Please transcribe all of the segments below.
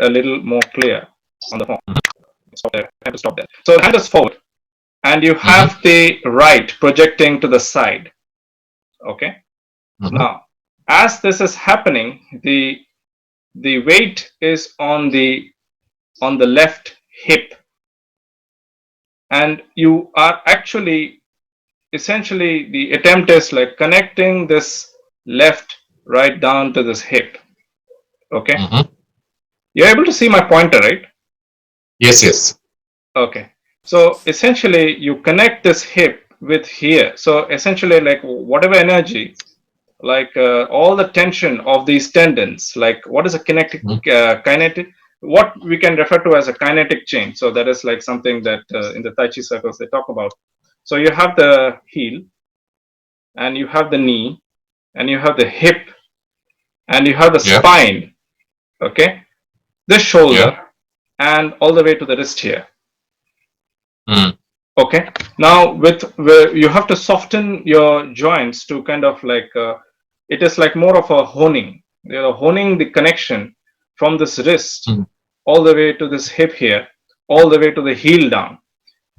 a little more clear on the phone. Stop there. I have to stop there. So the hand is forward, and you have the right projecting to the side. Okay. Now, as this is happening, the weight is on the left hip, and you are actually essentially the attempt is like connecting this left right down to this hip. Okay. You're able to see my pointer, right? Yes, yes. Okay. So essentially you connect this hip with here. So essentially like whatever energy, like all the tension of these tendons, like what is a kinetic, what we can refer to as a kinetic chain. So that is like something that in the Tai Chi circles they talk about. So you have the heel, and you have the knee, and you have the hip, and you have the spine. Okay. This shoulder, and all the way to the wrist here. Okay. Now you have to soften your joints to kind of like it is like more of a honing. You're honing the connection from this wrist all the way to this hip here, all the way to the heel down.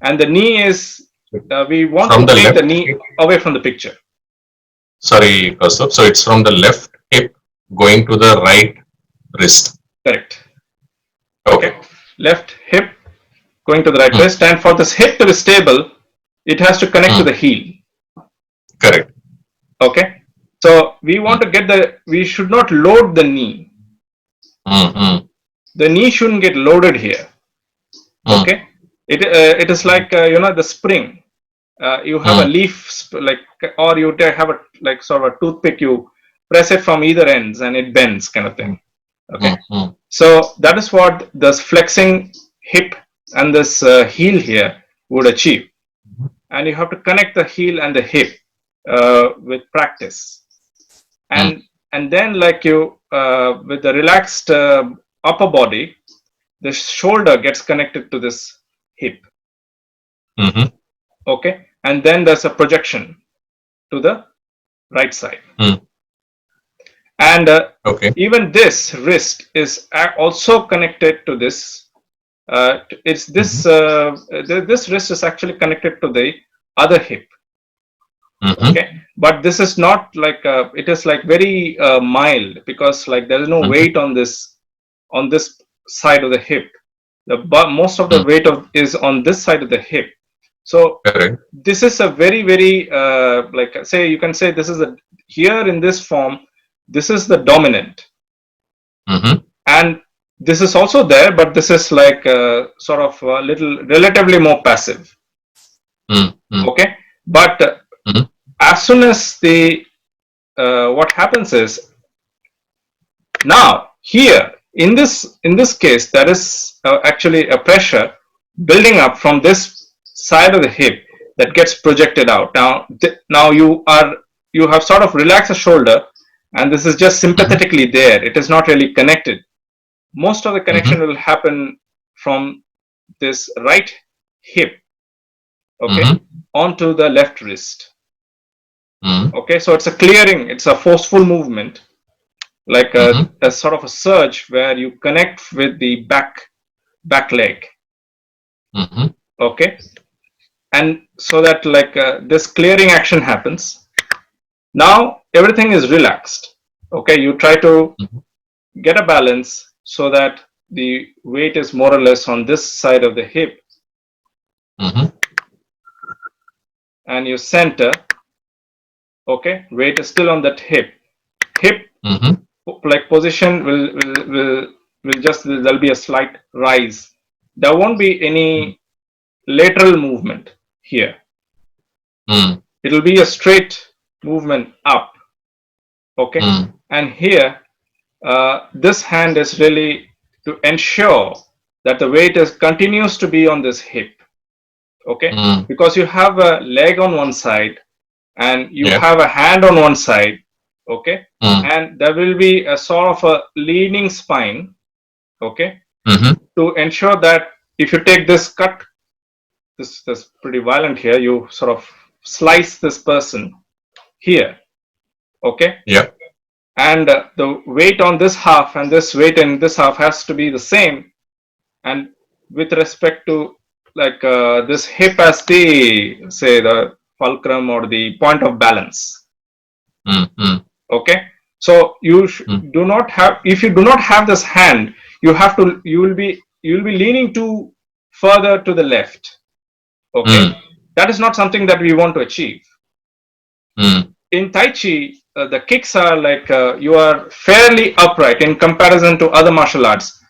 And the knee is we want from to take the left knee away from the picture. Sorry, Kaustubh. So it's from the left hip going to the right wrist. Correct. Okay. Left hip going to the right wrist, and for this hip to be stable, it has to connect to the heel. Correct. Okay. So we want to get we should not load the knee. The knee shouldn't get loaded here. Okay. It is like the spring. You have a leaf or you have a like sort of a toothpick. You press it from either ends and it bends, kind of thing. Okay. So that is what this flexing hip and this heel here would achieve. And you have to connect the heel and the hip with practice. And then like you with the relaxed upper body, the shoulder gets connected to this hip. Okay. And then there's a projection to the right side. And even this wrist is also connected to this. It's this this wrist is actually connected to the other hip. Okay, but this is not like it is like very mild, because like there is no weight on this side of the hip. Most of the weight is on this side of the hip. So this is a very like say you can say this is here in this form. This is the dominant, and this is also there, but this is like sort of a little relatively more passive. Okay, but as soon as the what happens is now here in this case there is actually a pressure building up from this side of the hip that gets projected out. Now you have sort of relaxed the shoulder, and this is just sympathetically there. It is not really connected. Most of the connection will happen from this right hip, okay, onto the left wrist. Okay, so it's a clearing, it's a forceful movement, like a sort of a surge where you connect with the back leg. Okay, and so that like this clearing action happens. Now everything is relaxed. Okay, you try to get a balance so that the weight is more or less on this side of the hip. And you center. Okay, weight is still on that hip. Like position will just, there'll be a slight rise. There won't be any lateral movement here. It'll be a straight movement up. Okay, and here this hand is really to ensure that the weight continues to be on this hip. Okay, because you have a leg on one side and you have a hand on one side. Okay, and there will be a sort of a leaning spine. Okay, to ensure that if you take this cut, this pretty violent here, you sort of slice this person here. Okay, and the weight on this half and this weight in this half has to be the same, and with respect to like this hip as the, say, the fulcrum or the point of balance. Okay, so you do not have, if you do not have this hand, you have to, you will be leaning too further to the left. Okay, that is not something that we want to achieve. In Tai Chi, the kicks are like you are fairly upright in comparison to other martial arts.